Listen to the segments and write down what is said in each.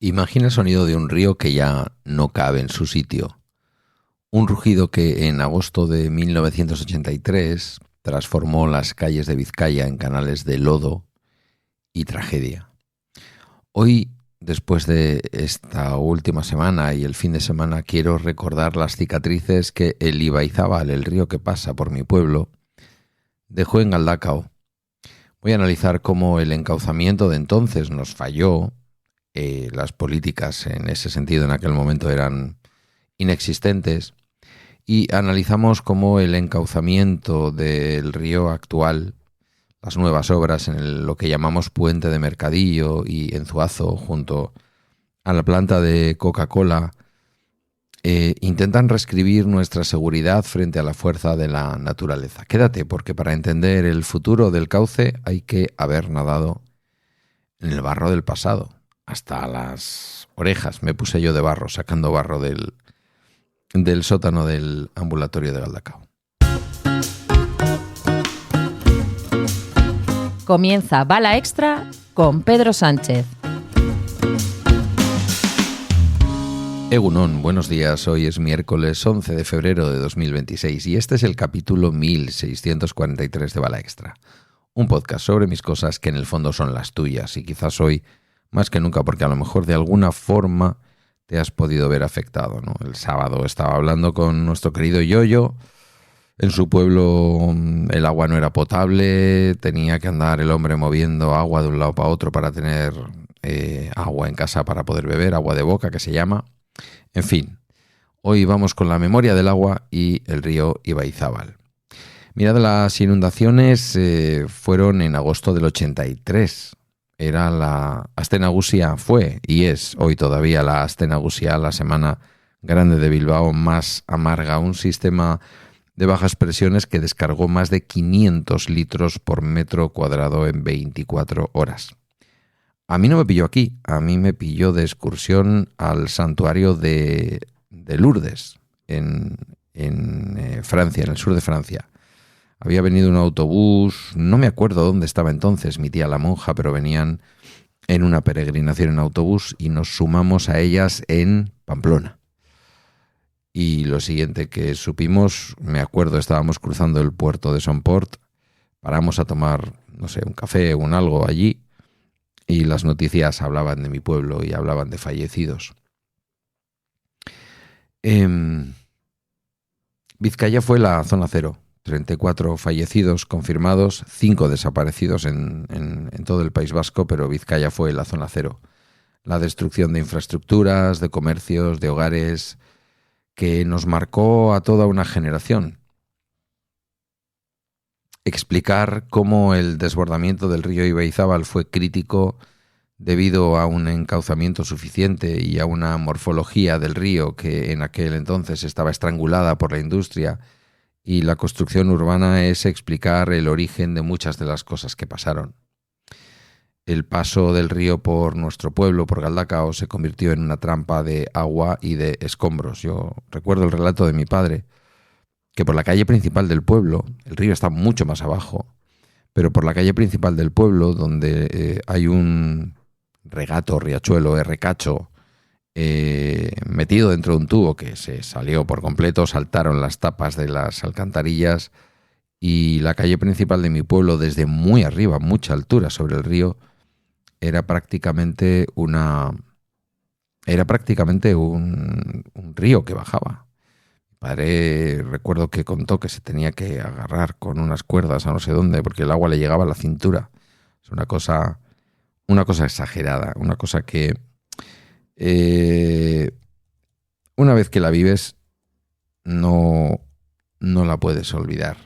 Imagina el sonido de un río que ya no cabe en su sitio. Un rugido que en agosto de 1983 transformó las calles de Vizcaya en canales de lodo y tragedia. Hoy, después de esta última semana y el fin de semana, quiero recordar las cicatrices que el Ibaizábal, el río que pasa por mi pueblo, dejó en Galdakao. Voy a analizar cómo el encauzamiento de entonces nos falló. Las políticas en ese sentido en aquel momento eran inexistentes, y analizamos cómo el encauzamiento del río actual, las nuevas obras en lo que llamamos Puente de Mercadillo y en Zuazo, junto a la planta de Coca-Cola, intentan reescribir nuestra seguridad frente a la fuerza de la naturaleza. Quédate, porque para entender el futuro del cauce hay que haber nadado en el barro del pasado. Hasta las orejas me puse yo de barro, sacando barro del sótano del ambulatorio de Galdakao. Comienza Bala Extra con Pedro Sánchez. Egunon, buenos días. Hoy es miércoles 11 de febrero de 2026 y este es el capítulo 1643 de Bala Extra. Un podcast sobre mis cosas que en el fondo son las tuyas y quizás hoy más que nunca, porque a lo mejor de alguna forma te has podido ver afectado, ¿no? El sábado estaba hablando con nuestro querido Yoyo. En su pueblo el agua no era potable, tenía que andar el hombre moviendo agua de un lado para otro para tener agua en casa para poder beber, agua de boca que se llama. En fin, hoy vamos con la memoria del agua y el río Ibaizábal. Mirad, las inundaciones fueron en agosto del 83. Era la Aste Nagusia, fue y es hoy todavía la Aste Nagusia, la semana grande de Bilbao más amarga, un sistema de bajas presiones que descargó más de 500 litros por metro cuadrado en 24 horas. A mí no me pilló aquí, a mí me pilló de excursión al santuario de Lourdes, en Francia, en el sur de Francia. Había venido un autobús, no me acuerdo dónde estaba entonces mi tía la monja, pero venían en una peregrinación en autobús y nos sumamos a ellas en Pamplona. Y lo siguiente que supimos, me acuerdo, estábamos cruzando el puerto de Somport, paramos a tomar, no sé, un café o un algo allí y las noticias hablaban de mi pueblo y hablaban de fallecidos. Vizcaya fue la zona cero. 34 fallecidos confirmados, 5 desaparecidos en todo el País Vasco, pero Vizcaya fue la zona cero. La destrucción de infraestructuras, de comercios, de hogares, que nos marcó a toda una generación. Explicar cómo el desbordamiento del río Ibaizábal fue crítico debido a un encauzamiento suficiente y a una morfología del río que en aquel entonces estaba estrangulada por la industria y la construcción urbana, es explicar el origen de muchas de las cosas que pasaron. El paso del río por nuestro pueblo, por Galdakao, se convirtió en una trampa de agua y de escombros. Yo recuerdo el relato de mi padre, que por la calle principal del pueblo, el río está mucho más abajo, pero por la calle principal del pueblo, donde hay un regato, riachuelo, recacho, metido dentro de un tubo que se salió por completo, saltaron las tapas de las alcantarillas y la calle principal de mi pueblo, desde muy arriba, mucha altura sobre el río, era prácticamente un río que bajaba. Mi padre, recuerdo que contó que se tenía que agarrar con unas cuerdas a no sé dónde porque el agua le llegaba a la cintura. Es una cosa exagerada, una cosa que una vez que la vives no la puedes olvidar.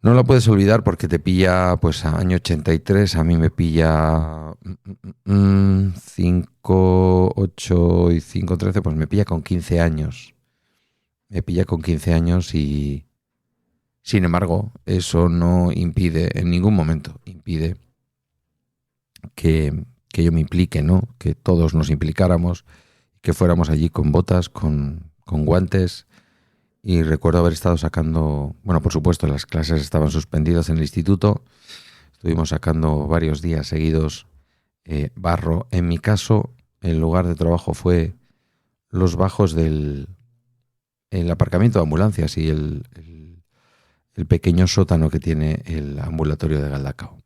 No la puedes olvidar porque te pilla, pues a año 83, a mí me pilla 5, 8 y 5, 13, pues me pilla con 15 años. Me pilla con 15 años y, sin embargo, eso no impide, en ningún momento impide que yo me implique, ¿no? Que todos nos implicáramos, que fuéramos allí con botas, con guantes. Y recuerdo haber estado sacando, bueno, por supuesto, las clases estaban suspendidas en el instituto. Estuvimos sacando varios días seguidos barro. En mi caso, el lugar de trabajo fue los bajos del el aparcamiento de ambulancias y el pequeño sótano que tiene el ambulatorio de Galdacao.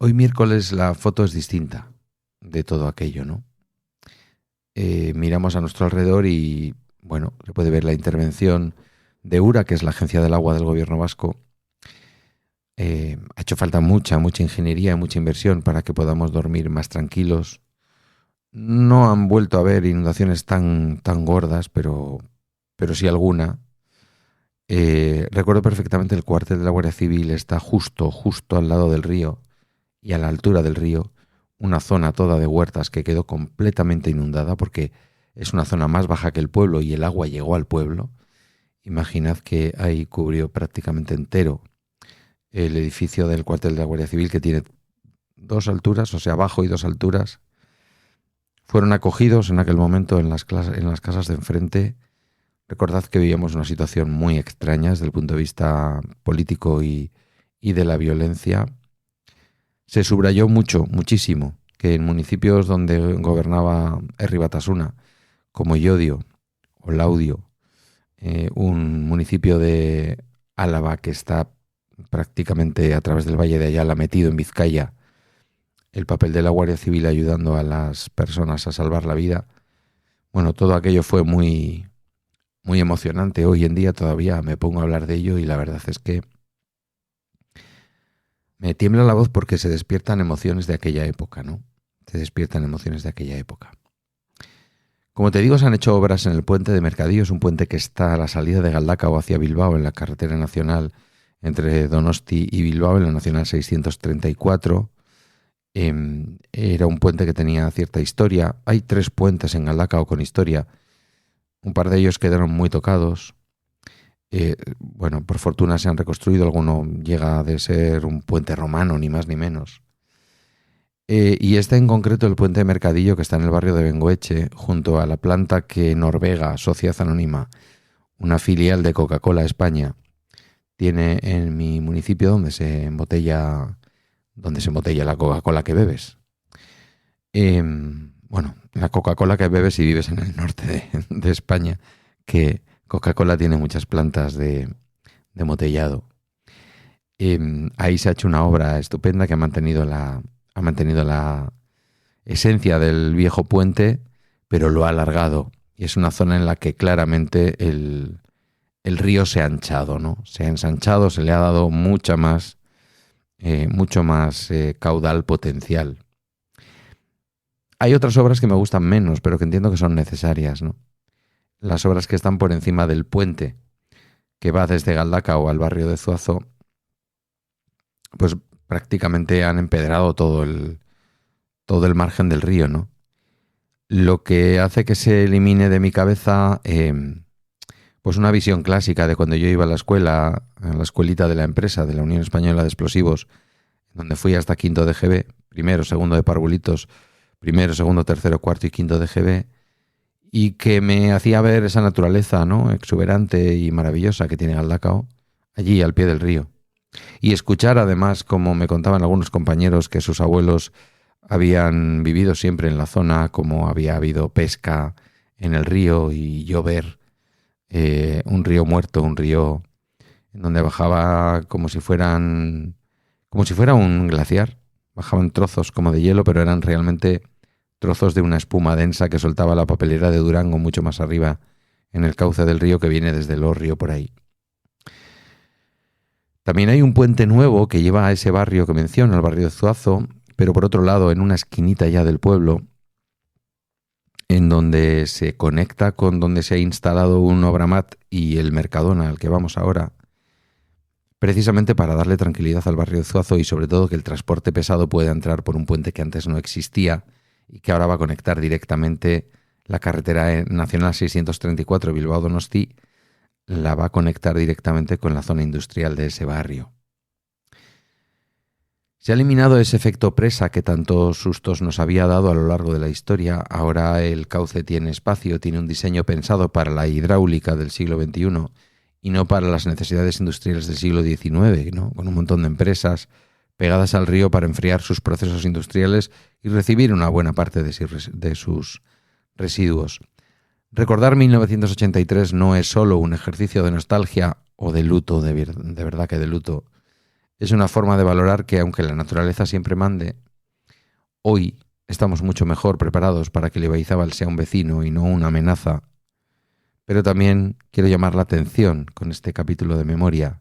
Hoy miércoles la foto es distinta de todo aquello, ¿no? Miramos a nuestro alrededor y, bueno, se puede ver la intervención de URA, que es la Agencia del Agua del Gobierno Vasco. Ha hecho falta mucha ingeniería y mucha inversión para que podamos dormir más tranquilos. No han vuelto a haber inundaciones tan gordas, pero sí alguna. Recuerdo perfectamente el cuartel de la Guardia Civil está justo al lado del río y a la altura del río, una zona toda de huertas que quedó completamente inundada porque es una zona más baja que el pueblo y el agua llegó al pueblo. Imaginad que ahí cubrió prácticamente entero el edificio del cuartel de la Guardia Civil, que tiene 2 alturas, o sea, abajo y 2 alturas. Fueron acogidos en aquel momento en las casas de enfrente. Recordad que vivíamos una situación muy extraña desde el punto de vista político y de la violencia. Se subrayó muchísimo, que en municipios donde gobernaba Herri Batasuna, como Llodio o Laudio, un municipio de Álava que está prácticamente a través del Valle de Ayala, metido en Vizcaya, el papel de la Guardia Civil ayudando a las personas a salvar la vida. Bueno, todo aquello fue muy emocionante. Hoy en día todavía me pongo a hablar de ello y la verdad es que me tiembla la voz porque se despiertan emociones de aquella época, ¿no? Se despiertan emociones de aquella época. Como te digo, se han hecho obras en el puente de Mercadillo. Es un puente que está a la salida de Galdacao hacia Bilbao, en la carretera nacional entre Donosti y Bilbao, en la nacional 634. Era un puente que tenía cierta historia. Hay 3 puentes en Galdacao con historia. Un par de ellos quedaron muy tocados. Bueno, por fortuna se han reconstruido. Alguno llega de ser un puente romano, ni más ni menos. Y este en concreto, el puente de Mercadillo, que está en el barrio de Bengoeche, junto a la planta que Norvega, Sociedad Anónima, una filial de Coca-Cola España, tiene en mi municipio donde se embotella la Coca-Cola que bebes. Bueno, la Coca-Cola que bebes si vives en el norte de España, que Coca-Cola tiene muchas plantas de embotellado. Ahí se ha hecho una obra estupenda que ha mantenido la esencia del viejo puente, pero lo ha alargado. Y es una zona en la que claramente el río se ha anchado, ¿no? Se ha ensanchado, se le ha dado mucho más caudal potencial. Hay otras obras que me gustan menos, pero que entiendo que son necesarias, ¿no? Las obras que están por encima del puente, que va desde Galdacao al barrio de Zuazo, pues prácticamente han empedrado todo el margen del río, ¿no? Lo que hace que se elimine de mi cabeza pues una visión clásica de cuando yo iba a la escuela, a la escuelita de la empresa, de la Unión Española de Explosivos, donde fui hasta quinto de GB, primero, segundo de parvulitos, primero, segundo, tercero, cuarto y quinto de GB, y que me hacía ver esa naturaleza, ¿no?, exuberante y maravillosa que tiene Galdacao, allí al pie del río. Y escuchar además, como me contaban algunos compañeros, que sus abuelos habían vivido siempre en la zona, como había habido pesca en el río, y yo ver un río muerto, un río en donde bajaba como si fuera un glaciar. Bajaban trozos como de hielo, pero eran realmente trozos de una espuma densa que soltaba la papelera de Durango mucho más arriba en el cauce del río que viene desde el río por ahí. También hay un puente nuevo que lleva a ese barrio que menciono, el barrio de Zuazo, pero por otro lado, en una esquinita ya del pueblo, en donde se conecta con donde se ha instalado un Obramat y el Mercadona al que vamos ahora, precisamente para darle tranquilidad al barrio de Zuazo y sobre todo que el transporte pesado pueda entrar por un puente que antes no existía y que ahora va a conectar directamente la carretera nacional 634 Bilbao-Donosti, la va a conectar directamente con la zona industrial de ese barrio. Se ha eliminado ese efecto presa que tantos sustos nos había dado a lo largo de la historia. Ahora el cauce tiene espacio, tiene un diseño pensado para la hidráulica del siglo XXI y no para las necesidades industriales del siglo XIX, ¿no? Con un montón de empresas pegadas al río para enfriar sus procesos industriales y recibir una buena parte de sus residuos. Recordar 1983 no es solo un ejercicio de nostalgia o de luto, de verdad que de luto. Es una forma de valorar que, aunque la naturaleza siempre mande, hoy estamos mucho mejor preparados para que el Ibaizábal sea un vecino y no una amenaza. Pero también quiero llamar la atención con este capítulo de memoria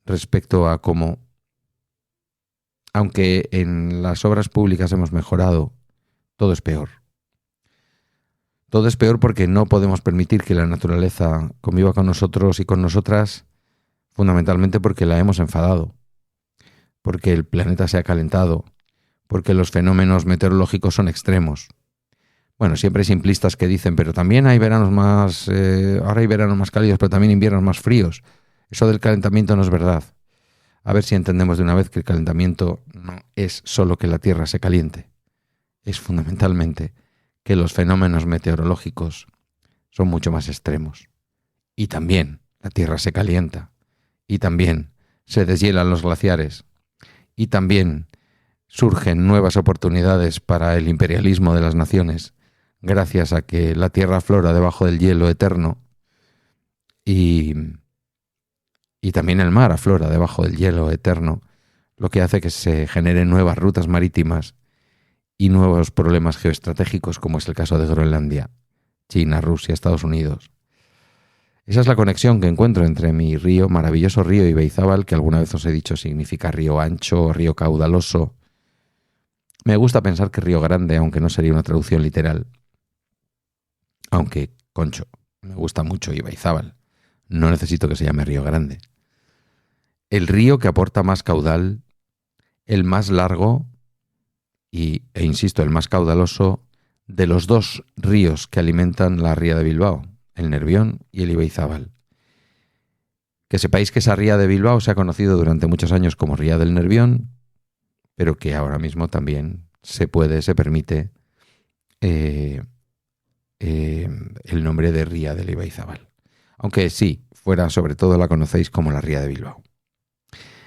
respecto a cómo, aunque en las obras públicas hemos mejorado, todo es peor. Todo es peor porque no podemos permitir que la naturaleza conviva con nosotros y con nosotras, fundamentalmente porque la hemos enfadado, porque el planeta se ha calentado, porque los fenómenos meteorológicos son extremos. Bueno, siempre hay simplistas que dicen, pero también hay veranos más, ahora hay veranos más cálidos, pero también inviernos más fríos. Eso del calentamiento no es verdad. A ver si entendemos de una vez que el calentamiento no es solo que la Tierra se caliente. Es fundamentalmente que los fenómenos meteorológicos son mucho más extremos. Y también la Tierra se calienta. Y también se deshielan los glaciares. Y también surgen nuevas oportunidades para el imperialismo de las naciones, gracias a que la Tierra aflora debajo del hielo eterno y también el mar aflora debajo del hielo eterno, lo que hace que se generen nuevas rutas marítimas y nuevos problemas geoestratégicos, como es el caso de Groenlandia, China, Rusia, Estados Unidos. Esa es la conexión que encuentro entre mi río, maravilloso río Ibaizábal, que alguna vez os he dicho significa río ancho, río caudaloso. Me gusta pensar que río grande, aunque no sería una traducción literal. Aunque, concho, me gusta mucho Ibaizábal. No necesito que se llame río grande. El río que aporta más caudal, el más largo e insisto, el más caudaloso de los dos ríos que alimentan la ría de Bilbao, el Nervión y el Ibaizábal. Que sepáis que esa ría de Bilbao se ha conocido durante muchos años como ría del Nervión, pero que ahora mismo también se permite el nombre de ría del Ibaizábal. Aunque sí, fuera sobre todo la conocéis como la ría de Bilbao.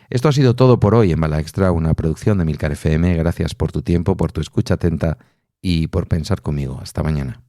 Esto ha sido todo por hoy en Bala Extra, una producción de Milcar FM. Gracias por tu tiempo, por tu escucha atenta y por pensar conmigo. Hasta mañana.